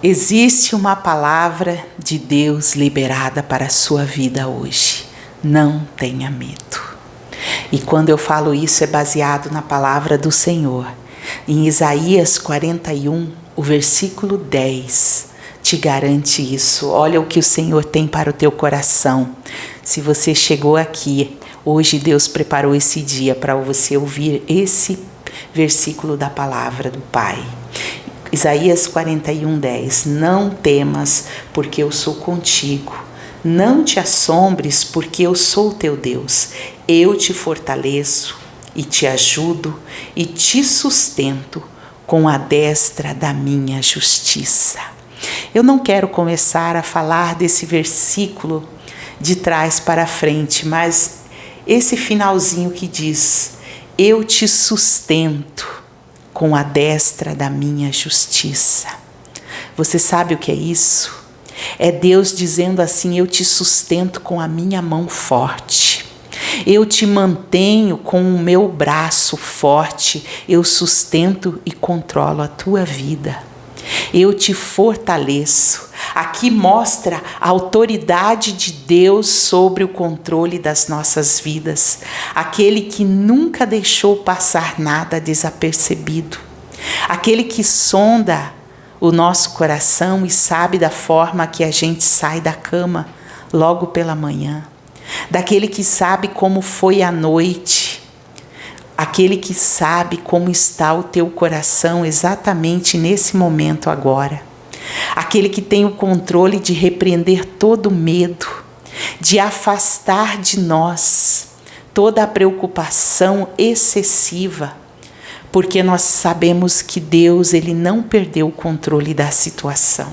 Existe uma palavra de Deus liberada para a sua vida hoje. Não tenha medo. E quando eu falo isso é baseado na palavra do Senhor. Em Isaías 41, o versículo 10, te garante isso. Olha o que o Senhor tem para o teu coração. Se você chegou aqui, hoje Deus preparou esse dia para você ouvir esse versículo da palavra do Pai. Isaías 41, 10. Não temas, porque eu sou contigo. Não te assombres, porque eu sou teu Deus. Eu te fortaleço e te ajudo e te sustento com a destra da minha justiça. Eu não quero começar a falar desse versículo de trás para frente, mas esse finalzinho que diz: eu te sustento com a destra da minha justiça. Você sabe o que é isso? É Deus dizendo assim: eu te sustento com a minha mão forte. Eu te mantenho com o meu braço forte. Eu sustento e controlo a tua vida. Eu te fortaleço. Aqui mostra a autoridade de Deus sobre o controle das nossas vidas. Aquele que nunca deixou passar nada desapercebido. Aquele que sonda o nosso coração e sabe da forma que a gente sai da cama logo pela manhã. Daquele que sabe como foi a noite. Aquele que sabe como está o teu coração exatamente nesse momento agora. Aquele que tem o controle de repreender todo medo, de afastar de nós toda a preocupação excessiva, porque nós sabemos que Deus, Ele não perdeu o controle da situação.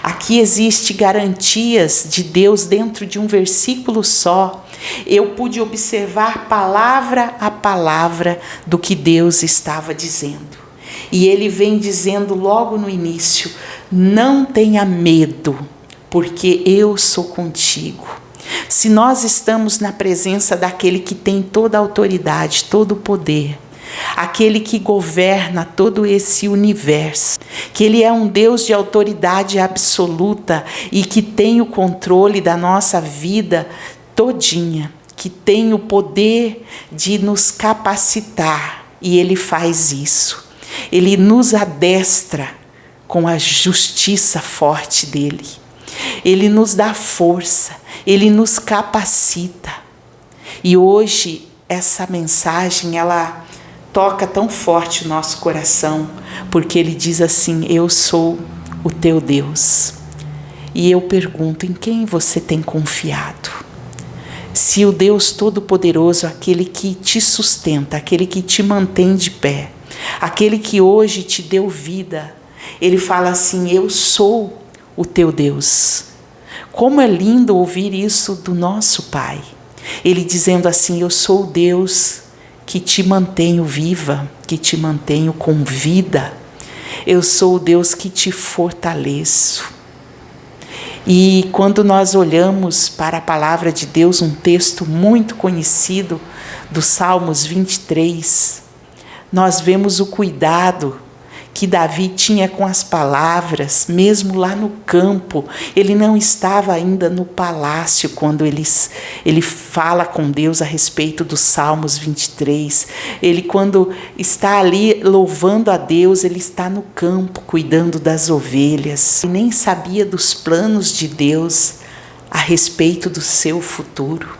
Aqui existe garantias de Deus dentro de um versículo só. Eu pude observar palavra a palavra do que Deus estava dizendo. E Ele vem dizendo logo no início: não tenha medo, porque eu sou contigo. Se nós estamos na presença daquele que tem toda a autoridade, todo o poder, aquele que governa todo esse universo, que Ele é um Deus de autoridade absoluta e que tem o controle da nossa vida todinha, que tem o poder de nos capacitar, e Ele faz isso. Ele nos adestra com a justiça forte dEle. Ele nos dá força, Ele nos capacita. E hoje essa mensagem, ela toca tão forte o nosso coração, porque Ele diz assim: eu sou o teu Deus. E eu pergunto, em quem você tem confiado? Se o Deus Todo-Poderoso, aquele que te sustenta, aquele que te mantém de pé, aquele que hoje te deu vida, Ele fala assim: eu sou o teu Deus. Como é lindo ouvir isso do nosso Pai. Ele dizendo assim: eu sou o Deus que te mantenho viva, que te mantenho com vida. Eu sou o Deus que te fortaleço. E quando nós olhamos para a palavra de Deus, um texto muito conhecido do Salmos 23, nós vemos o cuidado que Davi tinha com as palavras, mesmo lá no campo. Ele não estava ainda no palácio quando ele fala com Deus a respeito dos Salmos 23. Ele, quando está ali louvando a Deus, ele está no campo cuidando das ovelhas. Ele nem sabia dos planos de Deus a respeito do seu futuro.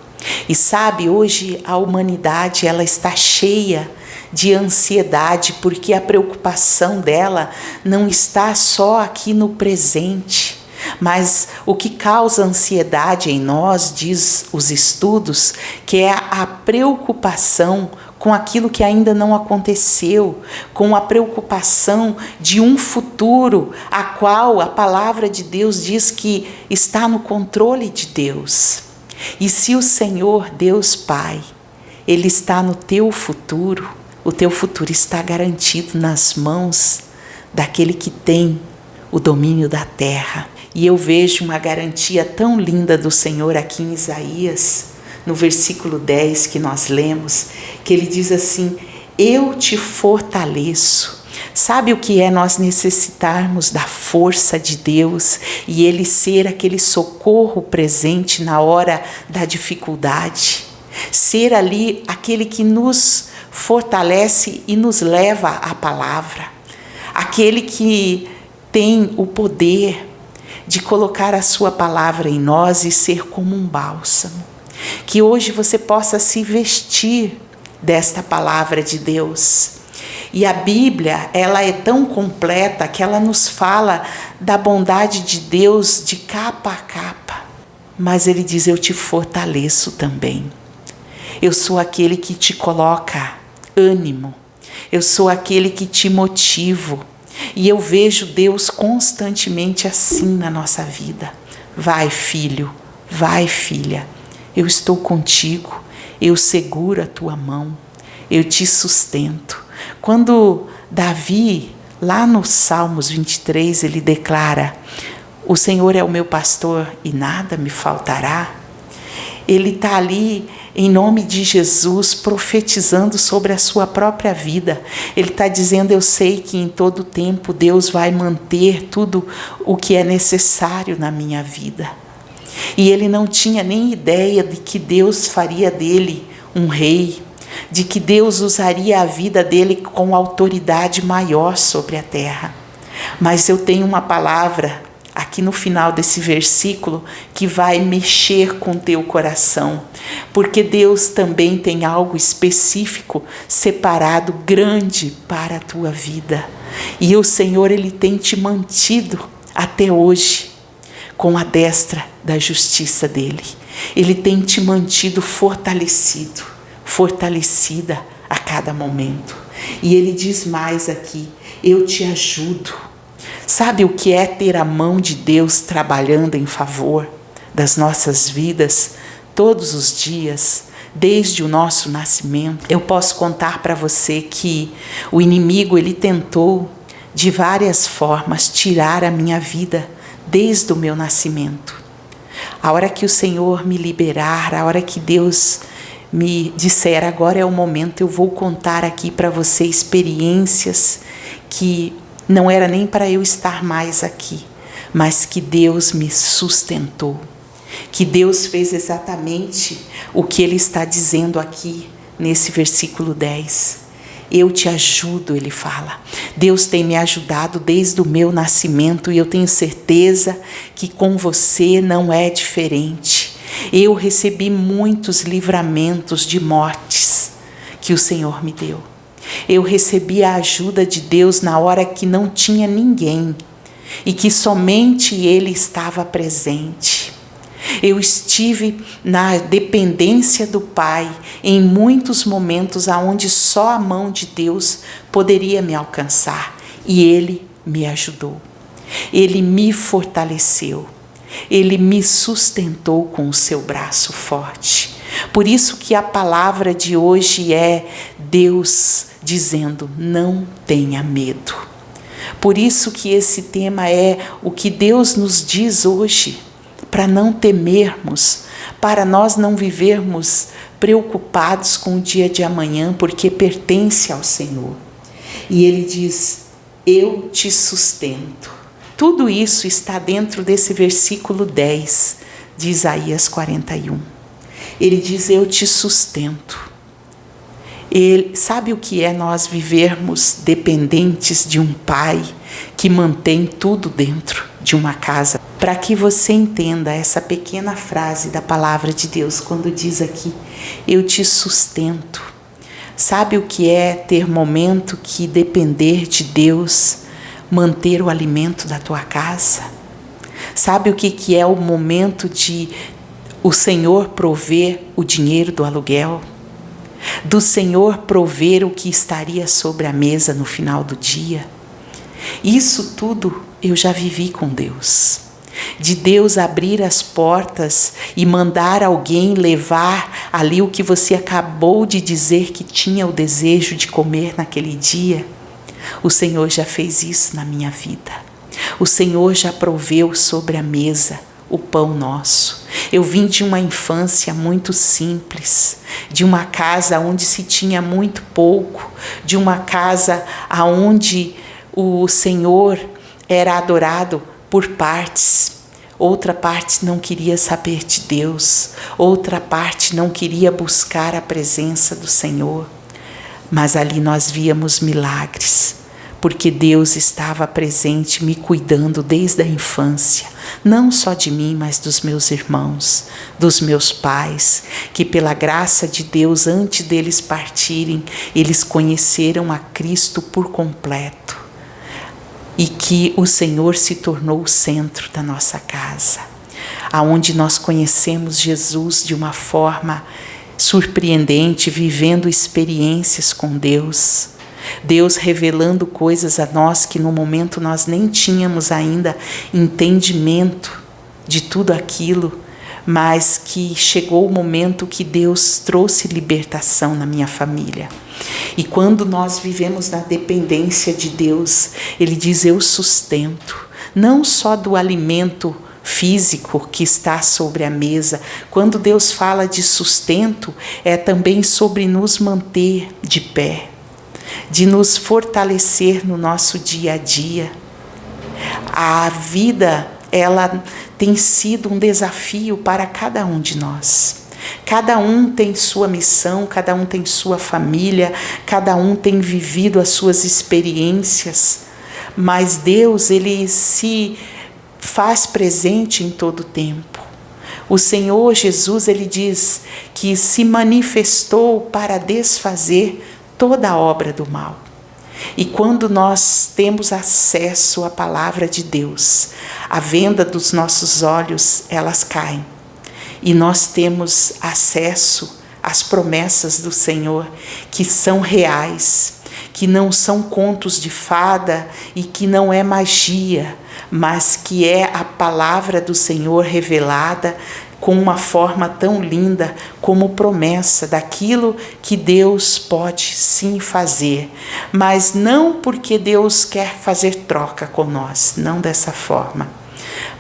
E sabe, hoje a humanidade, ela está cheia de ansiedade, porque a preocupação dela não está só aqui no presente, mas o que causa ansiedade em nós, diz os estudos, que é a preocupação com aquilo que ainda não aconteceu, com a preocupação de um futuro, a qual a palavra de Deus diz que está no controle de Deus. E se o Senhor, Deus Pai, Ele está no teu futuro, o teu futuro está garantido nas mãos daquele que tem o domínio da terra. E eu vejo uma garantia tão linda do Senhor aqui em Isaías, no versículo 10 que nós lemos, que Ele diz assim: eu te fortaleço. Sabe o que é nós necessitarmos da força de Deus e Ele ser aquele socorro presente na hora da dificuldade? Ser ali aquele que nos fortalece e nos leva à palavra. Aquele que tem o poder de colocar a sua palavra em nós e ser como um bálsamo. Que hoje você possa se vestir desta palavra de Deus. E a Bíblia, ela é tão completa que ela nos fala da bondade de Deus de capa a capa. Mas Ele diz, eu te fortaleço também. Eu sou aquele que te coloca ânimo. Eu sou aquele que te motivo. E eu vejo Deus constantemente assim na nossa vida. Vai, filho, vai, filha. Eu estou contigo. Eu seguro a tua mão. Eu te sustento. Quando Davi, lá no Salmos 23, ele declara, o Senhor é o meu pastor e nada me faltará. Ele está ali em nome de Jesus, profetizando sobre a sua própria vida. Ele está dizendo, eu sei que em todo tempo Deus vai manter tudo o que é necessário na minha vida. E ele não tinha nem ideia de que Deus faria dele um rei, de que Deus usaria a vida dele com autoridade maior sobre a terra. Mas eu tenho uma palavra aqui no final desse versículo que vai mexer com teu coração, porque Deus também tem algo específico, separado, grande para a tua vida. E o Senhor, Ele tem te mantido até hoje com a destra da justiça dEle. Ele tem te mantido fortalecida a cada momento. E Ele diz mais aqui, eu te ajudo. Sabe o que é ter a mão de Deus trabalhando em favor das nossas vidas todos os dias, desde o nosso nascimento? Eu posso contar para você que o inimigo, ele tentou de várias formas tirar a minha vida desde o meu nascimento. A hora que o Senhor me liberar, a hora que Deus me disser, agora é o momento, eu vou contar aqui para você experiências que não era nem para eu estar mais aqui, mas que Deus me sustentou, que Deus fez exatamente o que Ele está dizendo aqui nesse versículo 10. Eu te ajudo, Ele fala. Deus tem me ajudado desde o meu nascimento e eu tenho certeza que com você não é diferente. Eu recebi muitos livramentos de mortes que o Senhor me deu. Eu recebi a ajuda de Deus na hora que não tinha ninguém e que somente Ele estava presente. Eu estive na dependência do Pai em muitos momentos onde só a mão de Deus poderia me alcançar e Ele me ajudou. Ele me fortaleceu. Ele me sustentou com o seu braço forte. Por isso que a palavra de hoje é Deus dizendo, não tenha medo. Por isso que esse tema é o que Deus nos diz hoje, para não temermos, para nós não vivermos preocupados com o dia de amanhã, porque pertence ao Senhor. E Ele diz, eu te sustento. Tudo isso está dentro desse versículo 10 de Isaías 41. Ele diz, eu te sustento. Ele sabe o que é nós vivermos dependentes de um pai que mantém tudo dentro de uma casa? Para que você entenda essa pequena frase da palavra de Deus, quando diz aqui, eu te sustento. Sabe o que é ter momento que depender de Deus, manter o alimento da tua casa? Sabe o que é o momento de o Senhor prover o dinheiro do aluguel? Do Senhor prover o que estaria sobre a mesa no final do dia? Isso tudo eu já vivi com Deus. De Deus abrir as portas e mandar alguém levar ali o que você acabou de dizer que tinha o desejo de comer naquele dia. O Senhor já fez isso na minha vida. O Senhor já proveu sobre a mesa o pão nosso. Eu vim de uma infância muito simples, de uma casa onde se tinha muito pouco, de uma casa onde o Senhor era adorado por partes. Outra parte não queria saber de Deus, outra parte não queria buscar a presença do Senhor. Mas ali nós víamos milagres, porque Deus estava presente, me cuidando desde a infância, não só de mim, mas dos meus irmãos, dos meus pais, que pela graça de Deus, antes deles partirem, eles conheceram a Cristo por completo, e que o Senhor se tornou o centro da nossa casa, aonde nós conhecemos Jesus de uma forma surpreendente, vivendo experiências com Deus. Deus revelando coisas a nós que no momento nós nem tínhamos ainda entendimento de tudo aquilo, mas que chegou o momento que Deus trouxe libertação na minha família. E quando nós vivemos na dependência de Deus, Ele diz: eu sustento, não só do alimento físico que está sobre a mesa. Quando Deus fala de sustento, é também sobre nos manter de pé, de nos fortalecer no nosso dia a dia. A vida, ela tem sido um desafio para cada um de nós. Cada um tem sua missão, cada um tem sua família, cada um tem vivido as suas experiências, mas Deus, Ele se faz presente em todo o tempo. O Senhor Jesus, Ele diz que se manifestou para desfazer toda a obra do mal. E quando nós temos acesso à palavra de Deus, a venda dos nossos olhos, elas caem. E nós temos acesso às promessas do Senhor, que são reais, que não são contos de fada e que não é magia, mas que é a palavra do Senhor revelada com uma forma tão linda como promessa daquilo que Deus pode sim fazer, mas não porque Deus quer fazer troca com nós, não dessa forma,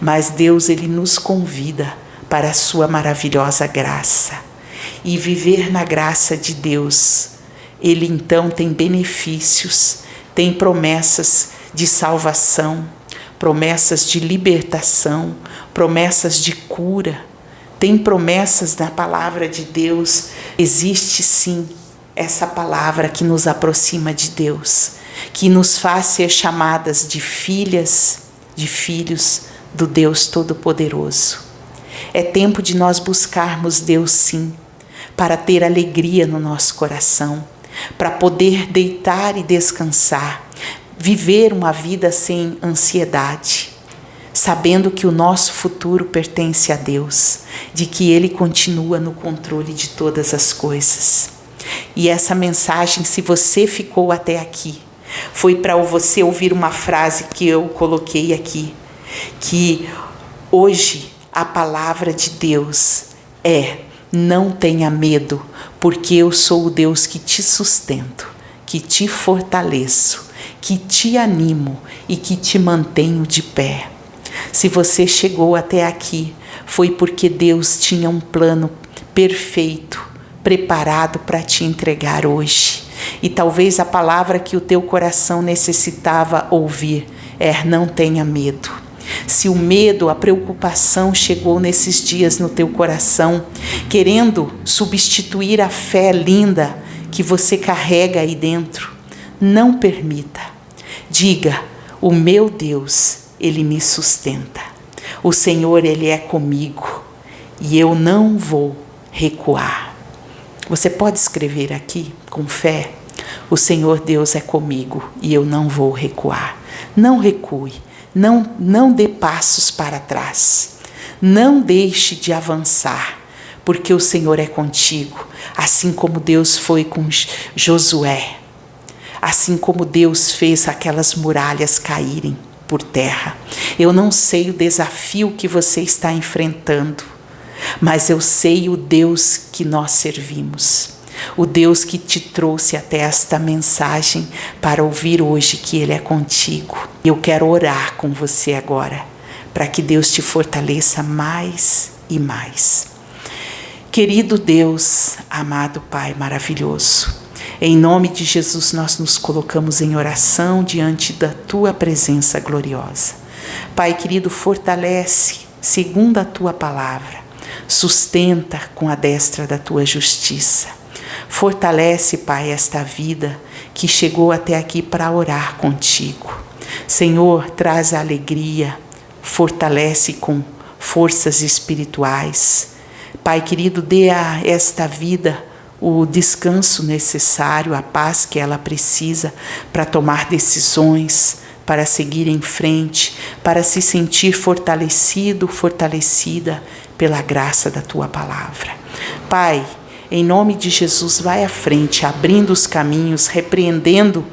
mas Deus, Ele nos convida para a sua maravilhosa graça, e viver na graça de Deus, Ele então tem benefícios, tem promessas de salvação, promessas de libertação, promessas de cura, tem promessas na palavra de Deus. Existe sim essa palavra que nos aproxima de Deus, que nos faz ser chamadas de filhas, de filhos do Deus Todo-Poderoso. É tempo de nós buscarmos Deus sim, para ter alegria no nosso coração, para poder deitar e descansar, viver uma vida sem ansiedade, sabendo que o nosso futuro pertence a Deus, de que Ele continua no controle de todas as coisas. E essa mensagem, se você ficou até aqui, foi para você ouvir uma frase que eu coloquei aqui, que hoje a palavra de Deus é: não tenha medo, porque eu sou o Deus que te sustento, que te fortaleço, que te animo e que te mantenho de pé. Se você chegou até aqui, foi porque Deus tinha um plano perfeito, preparado para te entregar hoje. E talvez a palavra que o teu coração necessitava ouvir é: não tenha medo. Se o medo, a preocupação chegou nesses dias no teu coração, querendo substituir a fé linda que você carrega aí dentro, não permita. Diga: o meu Deus, Ele me sustenta. O Senhor, Ele é comigo e eu não vou recuar. Você pode escrever aqui com fé: o Senhor Deus é comigo e eu não vou recuar. Não recue, não dê passos para trás. Não deixe de avançar, porque o Senhor é contigo, assim como Deus foi com Josué, assim como Deus fez aquelas muralhas caírem por terra. Eu não sei o desafio que você está enfrentando, mas eu sei o Deus que nós servimos, o Deus que te trouxe até esta mensagem para ouvir hoje que Ele é contigo. Eu quero orar com você agora, para que Deus te fortaleça mais e mais. Querido Deus, amado Pai maravilhoso, em nome de Jesus nós nos colocamos em oração diante da Tua presença gloriosa. Pai querido, fortalece segundo a Tua palavra, sustenta com a destra da Tua justiça. Fortalece, Pai, esta vida que chegou até aqui para orar contigo. Senhor, traz a alegria, fortalece com forças espirituais. Pai querido, dê a esta vida o descanso necessário, a paz que ela precisa para tomar decisões, para seguir em frente, para se sentir fortalecido, fortalecida pela graça da Tua palavra. Pai, em nome de Jesus, vai à frente, abrindo os caminhos, repreendendo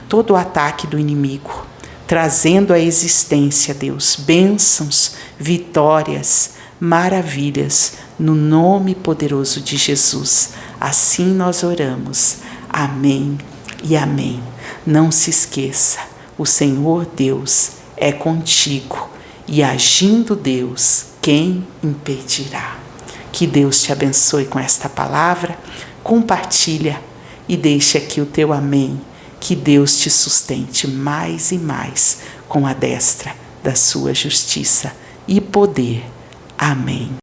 todo o ataque do inimigo, trazendo à existência, Deus, bênçãos, vitórias, maravilhas, no nome poderoso de Jesus. Assim nós oramos. Amém e amém. Não se esqueça, o Senhor Deus é contigo, e agindo Deus, quem impedirá? Que Deus te abençoe com esta palavra, compartilha e deixe aqui o teu amém. Que Deus te sustente mais e mais com a destra da sua justiça e poder. Amém.